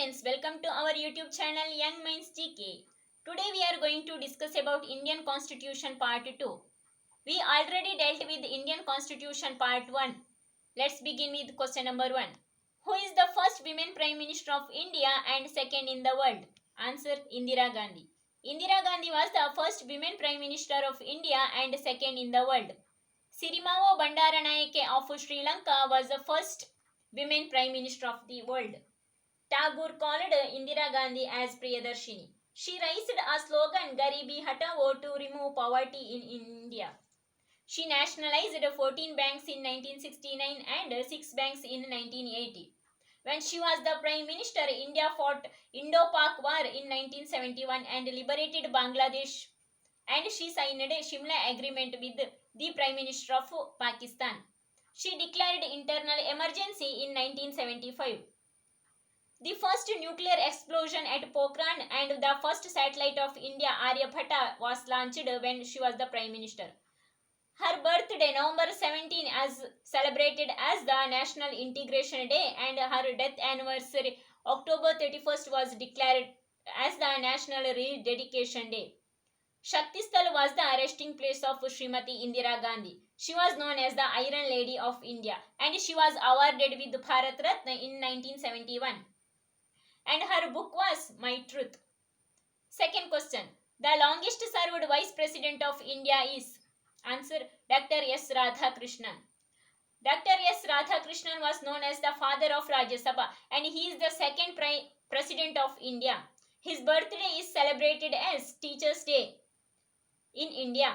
friends, welcome to our YouTube channel Young Minds GK. Today we are going to discuss about Indian Constitution Part 2. We already dealt with Indian Constitution Part 1. Let's begin with question number 1. Who is the first women Prime Minister of India and second in the world? Answer: Indira Gandhi. Indira Gandhi was the first women Prime Minister of India and second in the world. Sirimavo Bandaranaike of Sri Lanka was the first women Prime Minister of the world. Tagore called Indira Gandhi as Priyadarshini. She raised a slogan Garibi Hatao to remove poverty in India. She nationalized 14 banks in 1969 and 6 banks in 1980. When she was the Prime Minister, India fought Indo-Pak War in 1971 and liberated Bangladesh, and she signed a Shimla Agreement with the Prime Minister of Pakistan. She declared internal emergency in 1975. The first nuclear explosion at Pokhran and the first satellite of India, Aryabhatta, was launched when she was the Prime Minister. Her birthday, November 17, is celebrated as the National Integration Day, and her death anniversary, October 31st, was declared as the National Rededication Day. Shaktisthal was the resting place of Srimati Indira Gandhi. She was known as the Iron Lady of India, and she was awarded with Bharat Ratna in 1971. And her book was My Truth. Second question. The longest served Vice President of India is? Answer: Dr. S. Radhakrishnan. Dr. S. Radhakrishnan was known as the father of Rajya Sabha, and he is the second President of India. His birthday is celebrated as Teachers' Day in India.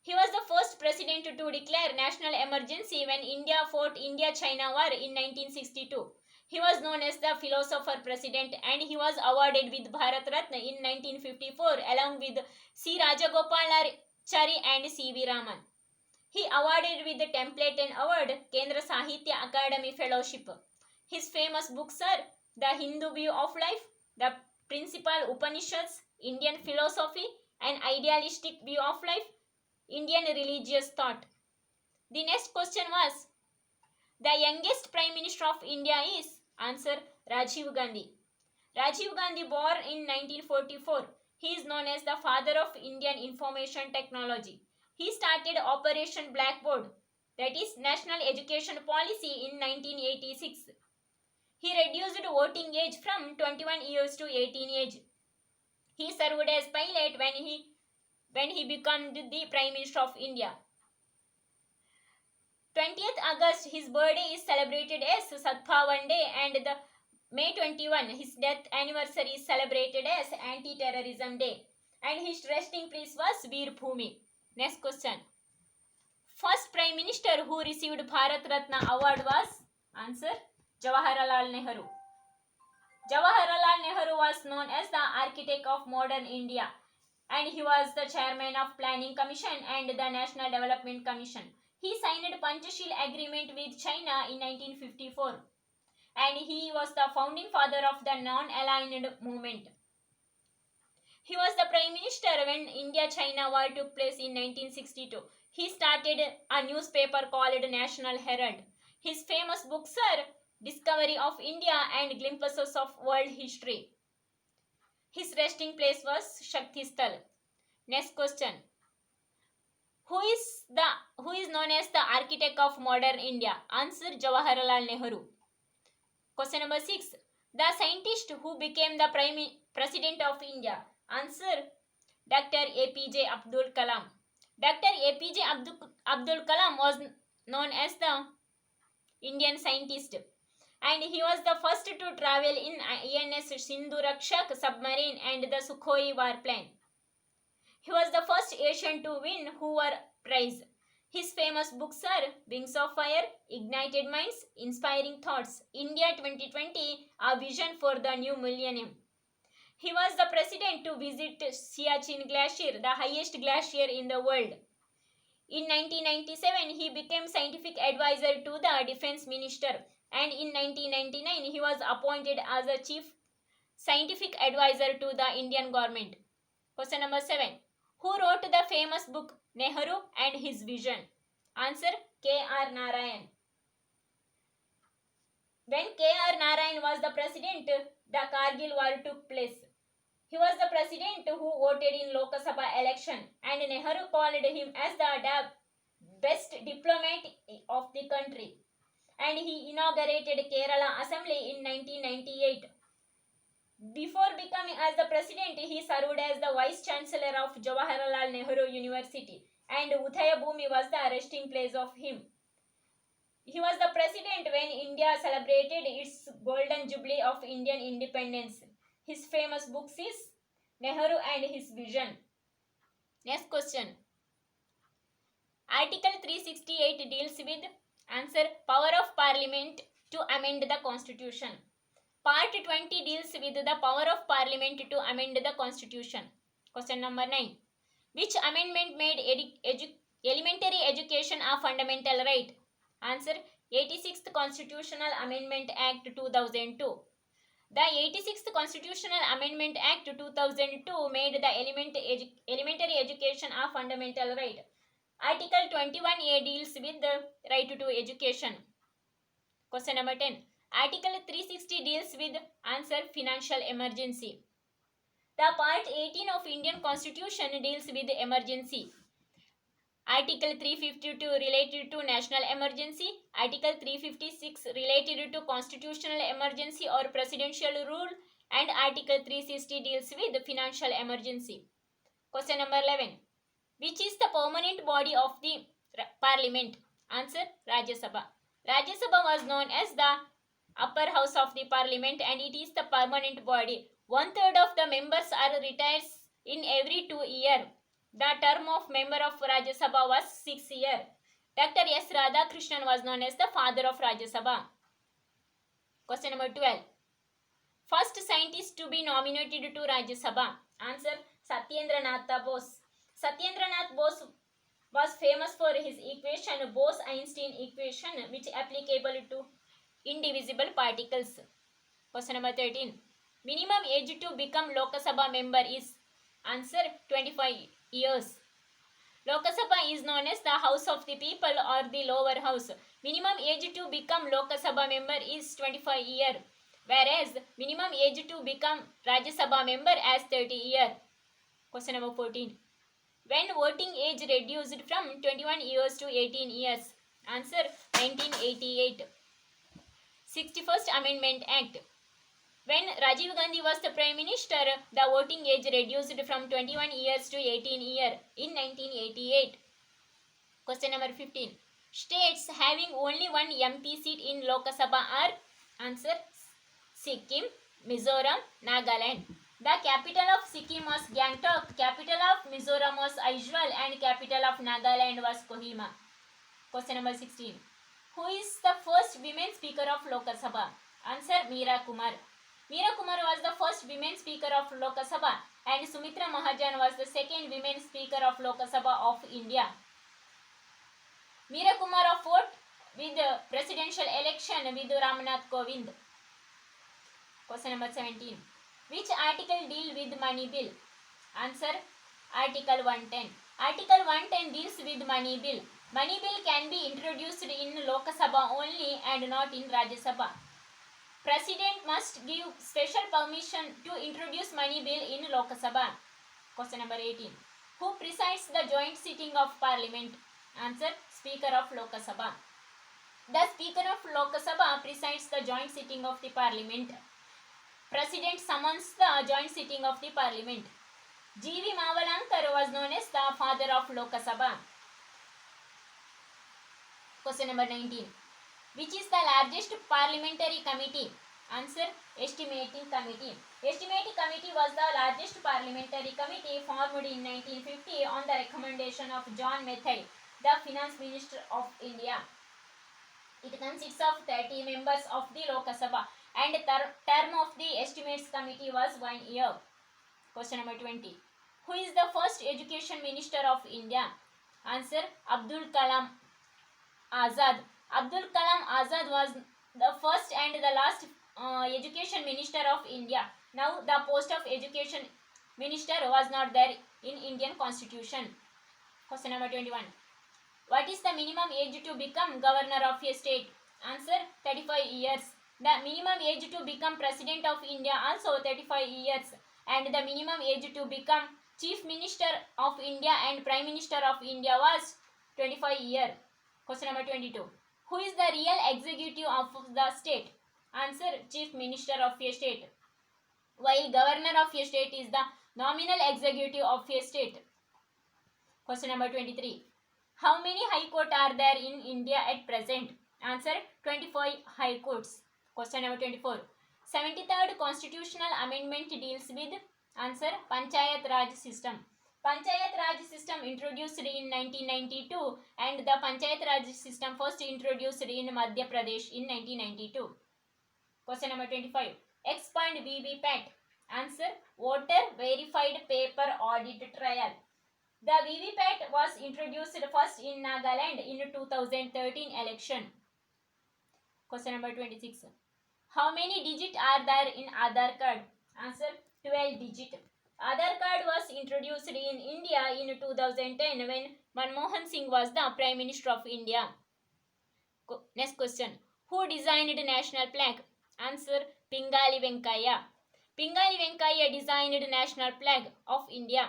He was the first president to declare national emergency when India fought India-China War in 1962. He was known as the Philosopher President, and he was awarded with Bharat Ratna in 1954 along with C. Rajagopalachari and C. V. Raman. He awarded with the Templeton Award, Kendra Sahitya Akademi Fellowship. His famous books are The Hindu View of Life, The Principal Upanishads, Indian Philosophy, An Idealistic View of Life, Indian Religious Thought. The next question was, the youngest Prime Minister of India is? Answer: Rajiv Gandhi. Rajiv Gandhi, born in 1944. He is known as the father of Indian information technology. He started Operation Blackboard, that is National Education Policy, in 1986. He reduced voting age from 21 years to 18 years. He served as pilot when he became the Prime Minister of India. 20th August, his birthday is celebrated as Sadbhavan Day, and the May 21, his death anniversary, is celebrated as Anti-Terrorism Day, and his resting place was Veer Bhumi. Next question. First Prime Minister who received Bharat Ratna Award was? Answer: Jawaharlal Nehru. Jawaharlal Nehru was known as the architect of modern India, and he was the chairman of Planning Commission and the National Development Commission. He signed Panchashil Agreement with China in 1954, and he was the founding father of the non-aligned movement. He was the Prime Minister when India-China War took place in 1962. He started a newspaper called National Herald. His famous books are Discovery of India and Glimpses of World History. His resting place was Shaktisthal. Next question. Who is known as the architect of modern India? Answer: Jawaharlal Nehru. Question number 6. The scientist who became the President of India? Answer: Dr. APJ Abdul Kalam. Dr. APJ Abdul Kalam was known as the Indian scientist, and he was the first to travel in INS Sindhu Rakshak submarine and the Sukhoi warplane. He was the first Asian to win Hoover Prize. His famous books are Wings of Fire, Ignited Minds, Inspiring Thoughts, India 2020, A Vision for the New Millennium. He was the president to visit Siachen Glacier, the highest glacier in the world. In 1997, he became scientific advisor to the Defense Minister, and in 1999, he was appointed as a chief scientific advisor to the Indian government. Question number 7. Who wrote the famous book Nehru and His Vision? Answer: K.R. Narayan. When K.R. Narayan was the president, the Kargil war took place. He was the president who voted in Lok Sabha election, and Nehru called him as the best diplomat of the country. And he inaugurated Kerala Assembly in 1998. Before becoming as the president, he served as the vice chancellor of Jawaharlal Nehru University, and Uthayabhumi was the resting place of him. He was the president when India celebrated its golden jubilee of Indian independence. His famous book is Nehru and His Vision. Next question. Article 368 deals with answer power of parliament to amend the constitution. Part 20 deals with the power of parliament to amend the constitution. Question number 9. Which amendment made elementary education a fundamental right? Answer 86th Constitutional Amendment Act 2002. The 86th Constitutional Amendment Act 2002 made the elementary education a fundamental right. Article 21A deals with the right to education. Question number 10. Article 360 deals with answer financial emergency. The part 18 of Indian Constitution deals with emergency. Article 352 related to national emergency, Article 356 related to constitutional emergency or presidential rule, and Article 360 deals with financial emergency. Question number 11. Which is the permanent body of the parliament? Answer Rajya Sabha. Rajya Sabha was known as the upper house of the parliament and it is the permanent body. 1/3 of the members are retired in every 2 years. The term of member of Rajya Sabha was 6 years. Dr. S. Radhakrishnan was known as the father of Rajya Sabha. Question number 12. First scientist to be nominated to Rajya Sabha. Answer Satyendra Nath Bose. Satyendra Nath Bose was famous for his equation Bose-Einstein equation which applicable to indivisible particles. Question number 13. Minimum age to become Lok Sabha member is answer 25 years. Lok Sabha is known as the House of the People or the lower house. Minimum age to become Lok Sabha member is 25 years, whereas minimum age to become Rajya Sabha member as 30 years. Question number 14. When voting age reduced from 21 years to 18 years? Answer 1988. 61st Amendment Act. When Rajiv Gandhi was the Prime Minister, the voting age reduced from 21 years to 18 years in 1988. Question number 15. States having only one MP seat in Lok Sabha are? Answer Sikkim, Mizoram, Nagaland. The capital of Sikkim was Gangtok, capital of Mizoram was Aizawl and capital of Nagaland was Kohima. Question number 16. Who is the first women speaker of Lok Sabha? Answer Meera Kumar. Meera Kumar was the first women speaker of Lok Sabha and Sumitra Mahajan was the second women speaker of Lok Sabha of India. Meera Kumar fought with the presidential election with Ramnath Kovind. Question number 17. Which article deal with money bill? Answer Article 110. Article 110 deals with money bill. Money bill can be introduced in Lok Sabha only and not in Rajya Sabha. President must give special permission to introduce money bill in Lok Sabha. Question number 18. Who presides the joint sitting of Parliament? Answer Speaker of Lok Sabha. The Speaker of Lok Sabha presides the joint sitting of the Parliament. President summons the joint sitting of the Parliament. G.V. Mavalankar was known as the father of Lok Sabha. Question number 19. Which is the largest parliamentary committee? Answer Estimating Committee. Estimating Committee was the largest parliamentary committee formed in 1950 on the recommendation of John Mathai, the Finance Minister of India. It consists of 30 members of the Lok Sabha and term of the Estimates Committee was 1 year. Question number 20. Who is the first Education Minister of India? Answer Abdul Kalam Azad. Abdul Kalam Azad was the first and the last Education Minister of India. Now the post of Education Minister was not there in Indian Constitution. Question number 21. What is the minimum age to become Governor of a state? Answer 35 years. The minimum age to become President of India also 35 years, and the minimum age to become Chief Minister of India and Prime Minister of India was 25 years. Question number 22. Who is the real executive of the state? Answer: Chief Minister of a state, while Governor of a state is the nominal executive of a state. Question number 23. How many high courts are there in India at present? Answer: 25 high courts. Question number 24. 73rd constitutional amendment deals with. Answer: Panchayat Raj system. Panchayat Raj system introduced in 1992, and the Panchayat Raj system first introduced in Madhya Pradesh in 1992. Question number 25. Expand VVPAT. Answer: Voter Verified Paper Audit Trial. The VVPAT was introduced first in Nagaland in 2013 election. Question number 26. How many digits are there in Aadhaar card? Answer: 12 digits. Aadhaar card was introduced in India in 2010 when Manmohan Singh was the Prime Minister of India. Next question. Who designed the national flag? Answer: Pingali Venkaiah. Pingali Venkaiah designed the national flag of India.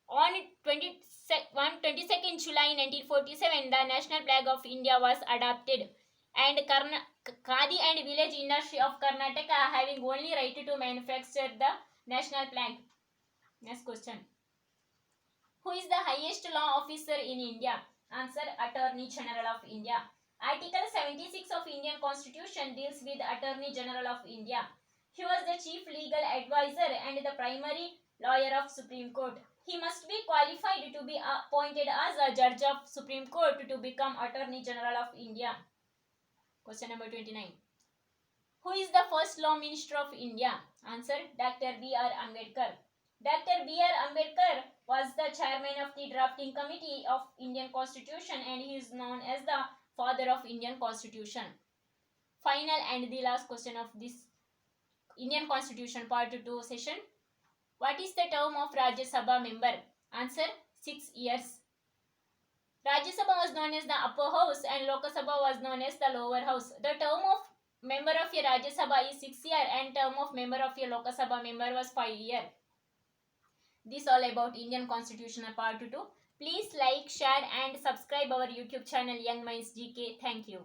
On 22nd July 1947, the national flag of India was adopted, and Khadi and village industry of Karnataka having only right to manufacture the national flag. Next question. Who is the highest law officer in India? Answer: Attorney General of India. Article 76 of Indian Constitution deals with Attorney General of India. He was the chief legal advisor and the primary lawyer of Supreme Court. He must be qualified to be appointed as a judge of Supreme Court to become Attorney General of India. Question number 29. Who is the first Law Minister of India? Answer: Dr. B.R. Ambedkar. Dr. B.R. Ambedkar was the chairman of the drafting committee of Indian Constitution, and he is known as the father of Indian Constitution. Final and the last question of this Indian Constitution Part 2 session. What is the term of Rajya Sabha member? Answer: 6 years. Rajya Sabha was known as the upper house and Lok Sabha was known as the lower house. The term of member of a Rajya Sabha is 6 years and term of member of a Lok Sabha member was 5 years. This all about Indian Constitutional Part 2. Please like, share and subscribe our YouTube channel Young Minds GK. Thank you.